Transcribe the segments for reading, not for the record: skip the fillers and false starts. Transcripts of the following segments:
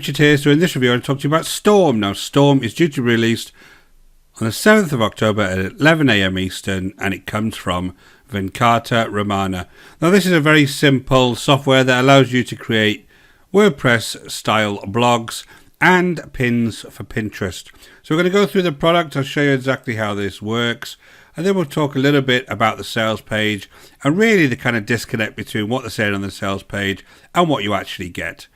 Richard here. So in this review, I'll talk to you about Storm. Now, Storm is due to be released on the 7th of October at 11 AM Eastern, and it comes from Venkata Ramana. Now, this is a very simple software that allows you to create WordPress style blogs and pins for Pinterest. So we're going to go through the product. I'll show you exactly how this works, and then we'll talk a little bit about the sales page and really the kind of disconnect between what they're saying on the sales page and what you actually get.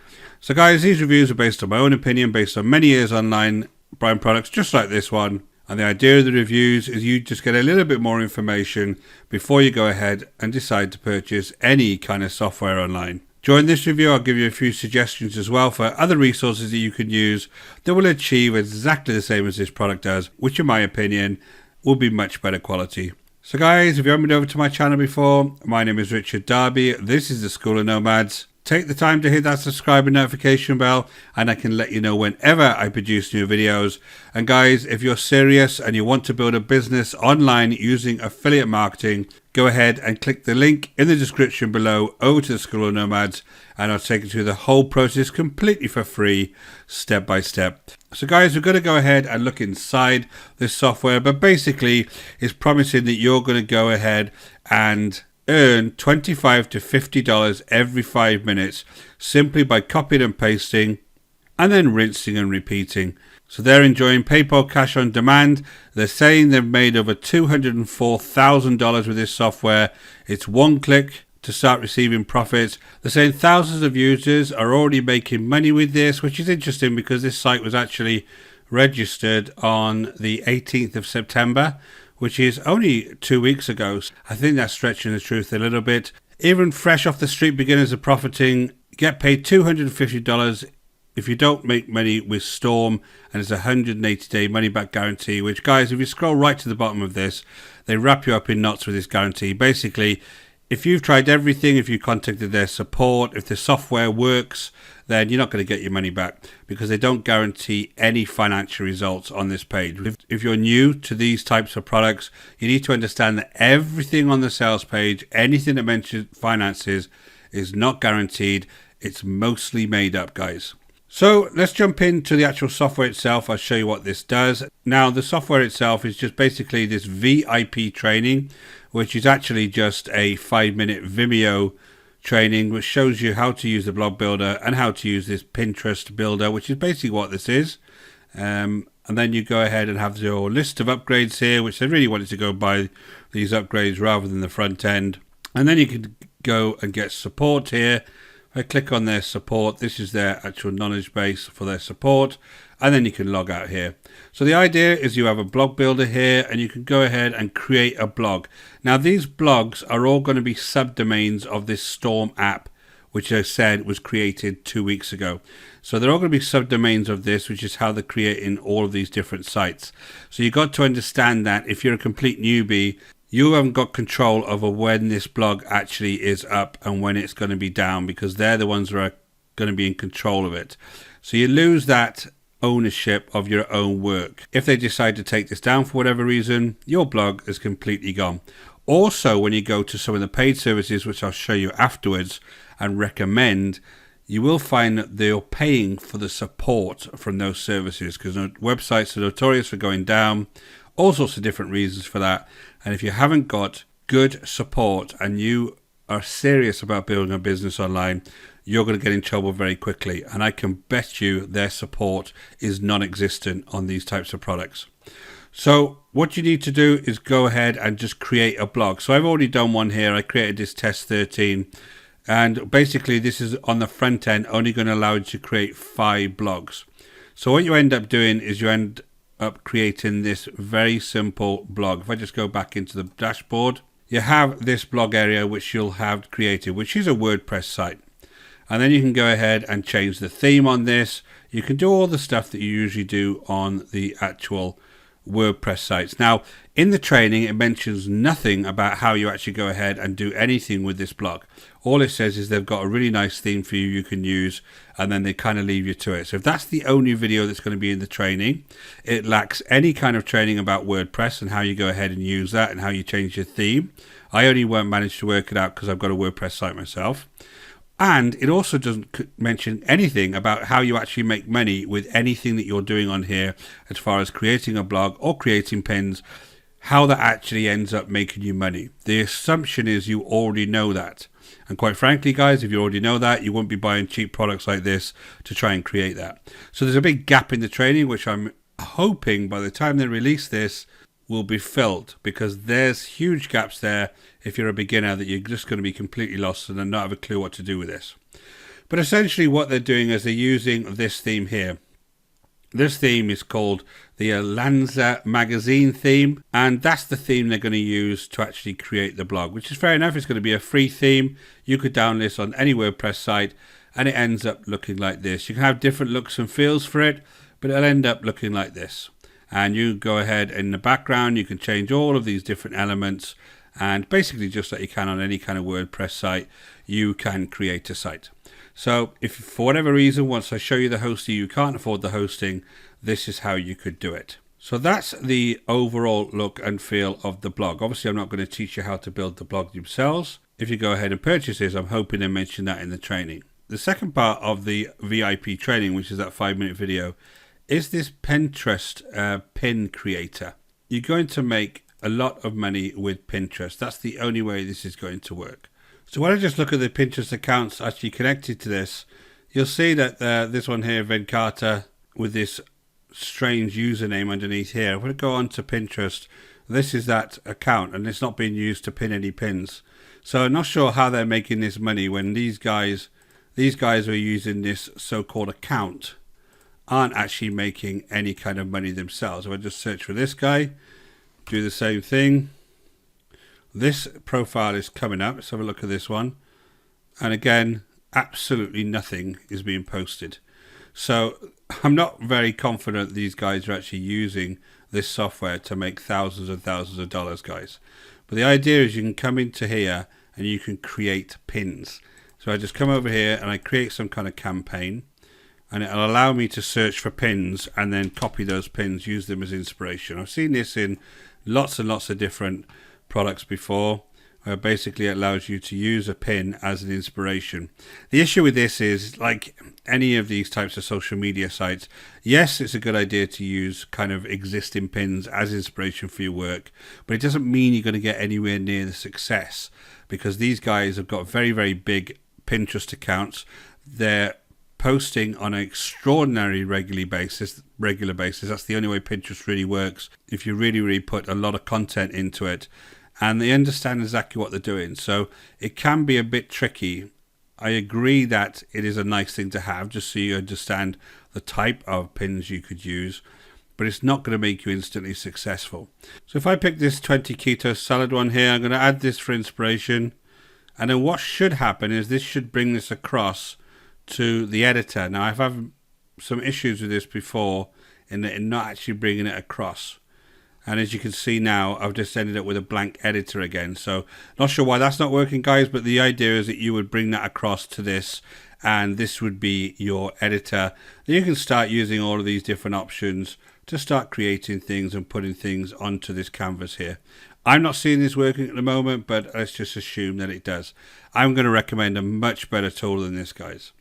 So guys, these reviews are based on my own opinion, based on many years online buying products just like this one. And the idea of the reviews is you just get a little bit more information before you go ahead and decide to purchase any kind of software online. During this review, I'll give you a few suggestions as well for other resources that you can use that will achieve exactly the same as this product does, which in my opinion will be much better quality. So guys, if you haven't been over to my channel before, my name is Richard Darby. This is the School of Nomads. Take the time to hit that subscribe and notification bell, and I can let you know whenever I produce new videos. And guys, if you're serious and you want to build a business online using affiliate marketing, go ahead and click the link in the description below over to the School of Nomads, and I'll take you through the whole process completely for free, step by step. So guys, we're going to go ahead and look inside this software, but basically it's promising that you're going to go ahead and earn $25 to $50 every 5 minutes simply by copying and pasting and then rinsing and repeating. So they're enjoying PayPal cash on demand. They're saying they've made over $204,000 with this software. It's one click to start receiving profits. They're saying thousands of users are already making money with this, which is interesting because this site was actually registered on the 18th of September, which is only 2 weeks ago. I think that's stretching the truth a little bit. Even fresh off the street beginners are profiting. Get paid $250 if you don't make money with Storm, and it's a 180-day money-back guarantee, which, guys, if you scroll right to the bottom of this, they wrap you up in knots with this guarantee. Basically, if you've tried everything, if you contacted their support, if the software works, then you're not going to get your money back because they don't guarantee any financial results on this page. If you're new to these types of products, you need to understand that everything on the sales page, anything that mentions finances, is not guaranteed. It's mostly made up, guys. So let's jump into the actual software itself. I'll show you what this does. Now, the software itself is just basically this VIP training, which is actually just a 5-minute Vimeo training, which shows you how to use the blog builder and how to use this Pinterest builder, which is basically what this is. And then you go ahead and have your list of upgrades here, which they really wanted to go by these upgrades rather than the front end. And then you can go and get support here. I click on their support. This is their actual knowledge base for their support, and then you can log out here. So the idea is you have a blog builder here, and you can go ahead and create a blog. Now, these blogs are all going to be subdomains of this Storm app, which I said was created 2 weeks ago. So they're all going to be subdomains of this, which is how they're creating all of these different sites. So you've got to understand that if you're a complete newbie, you haven't got control over when this blog actually is up and when it's going to be down, because they're the ones that are going to be in control of it. So you lose that ownership of your own work. If they decide to take this down for whatever reason, your blog is completely gone. Also, when you go to some of the paid services, which I'll show you afterwards and recommend, you will find that they're paying for the support from those services, because websites are notorious for going down. All sorts of different reasons for that. And if you haven't got good support and you are serious about building a business online, you're going to get in trouble very quickly. And I can bet you their support is non-existent on these types of products. So what you need to do is go ahead and just create a blog. So I've already done one here. I created this test 13. And basically this is on the front end only going to allow you to create 5 blogs. So what you end up doing is you end up creating this very simple blog. If I just go back into the dashboard, you have this blog area which you'll have created, which is a WordPress site. And then you can go ahead and change the theme on this. You can do all the stuff that you usually do on the actual WordPress sites. Now, in the training, it mentions nothing about how you actually go ahead and do anything with this blog. All it says is they've got a really nice theme for you can use, and then they kind of leave you to it. So if that's the only video that's going to be in the training, it lacks any kind of training about WordPress and how you go ahead and use that and how you change your theme. I only won't manage to work it out because I've got a WordPress site myself. And it also doesn't mention anything about how you actually make money with anything that you're doing on here, as far as creating a blog or creating pins, how that actually ends up making you money. The assumption is you already know that. And quite frankly, guys, if you already know that, you won't be buying cheap products like this to try and create that. So there's a big gap in the training, which I'm hoping by the time they release this will be filled, because there's huge gaps there if you're a beginner that you're just going to be completely lost and not have a clue what to do with this. But essentially what they're doing is they're using this theme here. This theme is called the Alanza magazine theme, and that's the theme they're going to use to actually create the blog, which is fair enough. It's going to be a free theme. You could download this on any WordPress site and it ends up looking like this. You can have different looks and feels for it, but it'll end up looking like this. And you go ahead in the background, you can change all of these different elements, and basically just like you can on any kind of WordPress site, you can create a site. So if for whatever reason, once I show you the hosting, you can't afford the hosting, this is how you could do it. So that's the overall look and feel of the blog. Obviously, I'm not going to teach you how to build the blog themselves. If you go ahead and purchase this, I'm hoping to mention that in the training. The second part of the VIP training, which is that 5-minute video, is this Pinterest pin creator. You're going to make a lot of money with Pinterest. That's the only way this is going to work. So when I just look at the Pinterest accounts actually connected to this, you'll see that this one here, Venkata, with this strange username underneath here. I'm going to go on to Pinterest. This is that account, and it's not being used to pin any pins. So I'm not sure how they're making this money when these guys who are using this so-called account aren't actually making any kind of money themselves. If I just search for this guy, do the same thing. This profile is coming up. Let's have a look at this one. And again, absolutely nothing is being posted. So I'm not very confident these guys are actually using this software to make thousands and thousands of dollars, guys. But the idea is you can come into here and you can create pins. So I just come over here and I create some kind of campaign, and it'll allow me to search for pins and then copy those pins, use them as inspiration. I've seen this in lots and lots of different products before, where basically it allows you to use a pin as an inspiration. The issue with this is, like any of these types of social media sites, yes, it's a good idea to use kind of existing pins as inspiration for your work, but it doesn't mean you're going to get anywhere near the success, because these guys have got very, very big Pinterest accounts. They're posting on an extraordinary regular basis. That's the only way Pinterest really works, if you really put a lot of content into it and they understand exactly what they're doing. So it can be a bit tricky. I agree that it is a nice thing to have, just so you understand the type of pins you could use, but it's not going to make you instantly successful. So if I pick this 20 keto salad one here, I'm going to add this for inspiration, and then what should happen is this should bring this across to the editor. Now I've had some issues with this before in not actually bringing it across, and as you can see now, I've just ended up with a blank editor again. So not sure why that's not working, guys, but the idea is that you would bring that across to this, and this would be your editor. Then you can start using all of these different options to start creating things and putting things onto this canvas here. I'm not seeing this working at the moment, but let's just assume that it does. I'm going to recommend a much better tool than this, guys.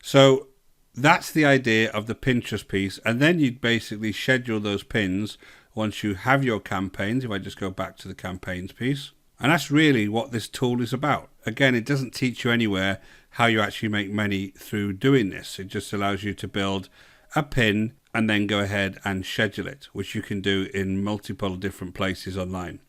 So that's the idea of the Pinterest piece, and then you basically schedule those pins once you have your campaigns. If I just go back to the campaigns piece, and that's really what this tool is about. Again, it doesn't teach you anywhere how you actually make money through doing this. It just allows you to build a pin and then go ahead and schedule it, which you can do in multiple different places online.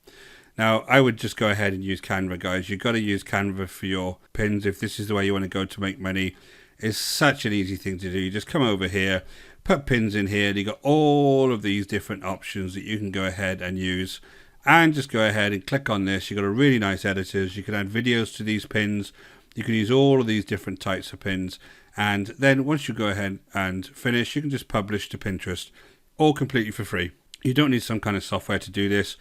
Now, I would just go ahead and use Canva, guys. You've got to use Canva for your pins if this is the way you want to go to make money. It's such an easy thing to do. You just come over here, put pins in here, and you got all of these different options that you can go ahead and use. And just go ahead and click on this. You've got a really nice editors. You can add videos to these pins. You can use all of these different types of pins. And then once you go ahead and finish, you can just publish to Pinterest, all completely for free. You don't need some kind of software to do this.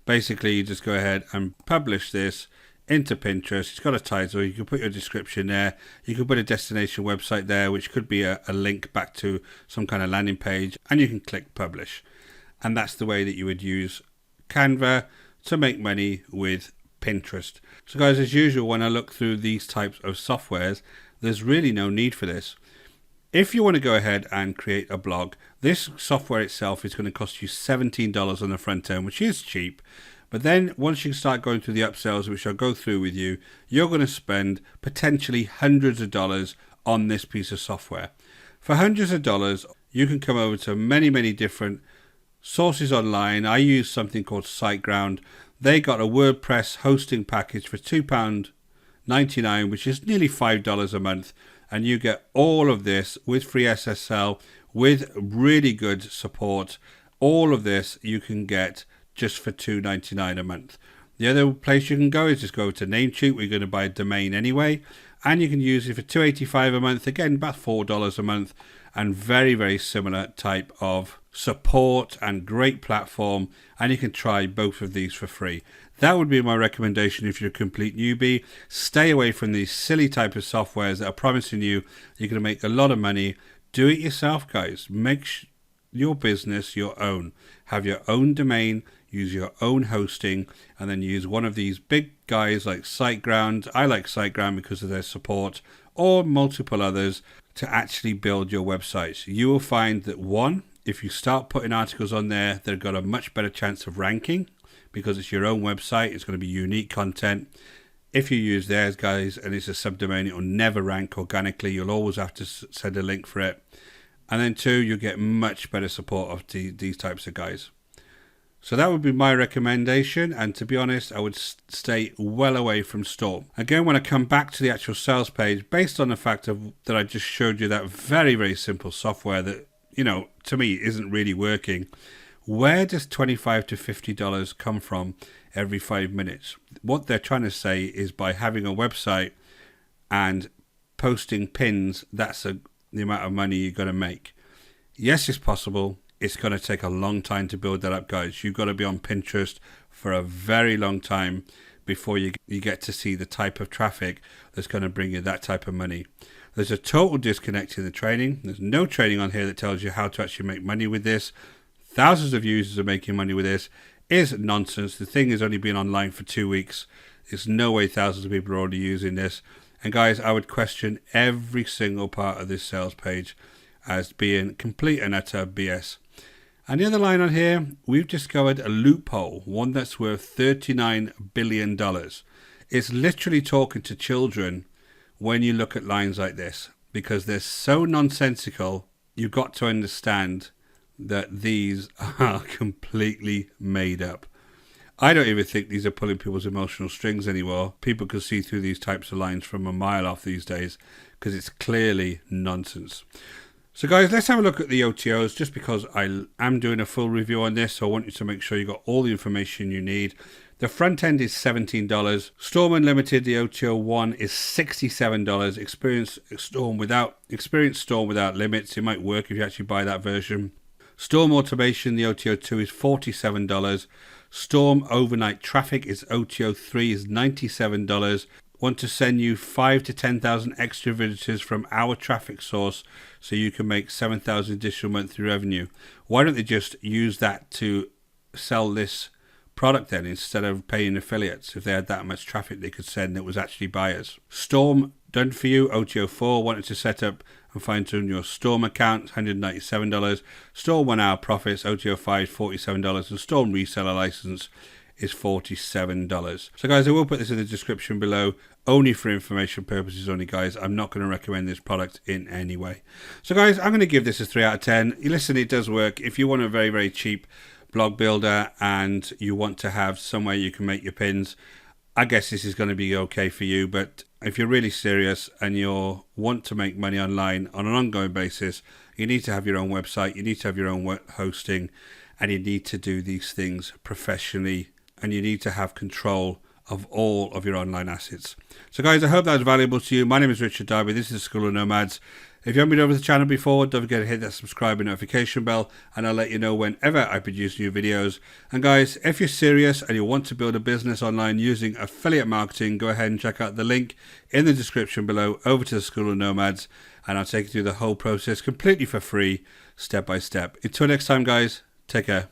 Basically, you just go ahead and publish this into Pinterest. It's got a title. You can put your description there. You can put a destination website there, which could be a link back to some kind of landing page, and you can click publish. And that's the way that you would use Canva to make money with Pinterest. So guys, as usual, when I look through these types of softwares, there's really no need for this. If you want to go ahead and create a blog, this software itself is going to cost you $17 on the front end, which is cheap. But then once you start going through the upsells, which I'll go through with you, you're going to spend potentially hundreds of dollars on this piece of software. For hundreds of dollars, you can come over to many, many different sources online. I use something called Siteground. They got a WordPress hosting package for £2.99, which is nearly $5 a month. And you get all of this with free SSL, with really good support. All of this you can get just for $2.99 a month. The other place you can go is just go to Namecheap. We're going to buy a domain anyway. And you can use it for $2.85 a month. Again, about $4 a month. And very, very similar type of support and great platform. And you can try both of these for free. That would be my recommendation if you're a complete newbie. Stay away from these silly type of softwares that are promising you you're going to make a lot of money. Do it yourself, guys. Make your business your own. Have your own domain, use your own hosting, and then use one of these big guys like Siteground. I like Siteground because of their support, or multiple others to actually build your websites. You will find that one, if you start putting articles on there, they've got a much better chance of ranking, because it's your own website. It's going to be unique content. If you use theirs, guys, and it's a subdomain, it will never rank organically. You'll always have to send a link for it. And then two, you'll get much better support of these types of guys. So that would be my recommendation. And to be honest, I would stay well away from Storm. Again, when I come back to the actual sales page, based on the fact that I just showed you that very, very simple software that, to me isn't really working, where does $25 to $50 come from every 5 minutes? What they're trying to say is by having a website and posting pins, that's the amount of money you're going to make. Yes, it's possible. It's going to take a long time to build that up, guys. You've got to be on Pinterest for a very long time before you get to see the type of traffic that's going to bring you that type of money. There's a total disconnect in the training. There's no training on here that tells you how to actually make money with this. Thousands of users are making money with this. Is nonsense. The thing has only been online for 2 weeks. There's no way thousands of people are already using this. And guys, I would question every single part of this sales page as being complete and utter BS. And the other line on here, we've discovered a loophole, one that's worth $39 billion. It's literally talking to children when you look at lines like this, because they're so nonsensical. You've got to understand that these are completely made up. I don't even think these are pulling people's emotional strings anymore. People can see through these types of lines from a mile off these days because it's clearly nonsense. So guys, let's have a look at the OTOs, just because I am doing a full review on this, so I want you to make sure you got all the information you need. The front end is $17. Storm Unlimited, the OTO 1, is $67. Experience Storm without limits. It might work if you actually buy that version. Storm Automation, the OTO 2, is $47. Storm Overnight Traffic is OTO 3, is $97. Want to send you 5 to 10,000 extra visitors from our traffic source so you can make 7,000 additional monthly revenue. Why don't they just use that to sell this product then, instead of paying affiliates? If they had that much traffic they could send that was actually buyers. Storm Done For You, OTO 4, wanted to set up and fine tune your Storm account, $197. Storm 1 Hour Profits, OTO 5, $47. And Storm Reseller License is $47. So guys, I will put this in the description below, only for information purposes only, guys. I'm not going to recommend this product in any way. So guys, I'm going to give this a 3 out of 10. Listen, it does work. If you want a very, very cheap blog builder and you want to have somewhere you can make your pins, I guess this is going to be okay for you. But if you're really serious and you want to make money online on an ongoing basis, you need to have your own website, you need to have your own hosting, and you need to do these things professionally, and you need to have control of all of your online assets. So guys, I hope that was valuable to you. My name is Richard Darby. This is the School of Nomads. If you haven't been over to the channel before, don't forget to hit that subscribe and notification bell, and I'll let you know whenever I produce new videos. And guys, if you're serious and you want to build a business online using affiliate marketing, go ahead and check out the link in the description below over to the School of Nomads, and I'll take you through the whole process completely for free, step by step. Until next time, guys, take care.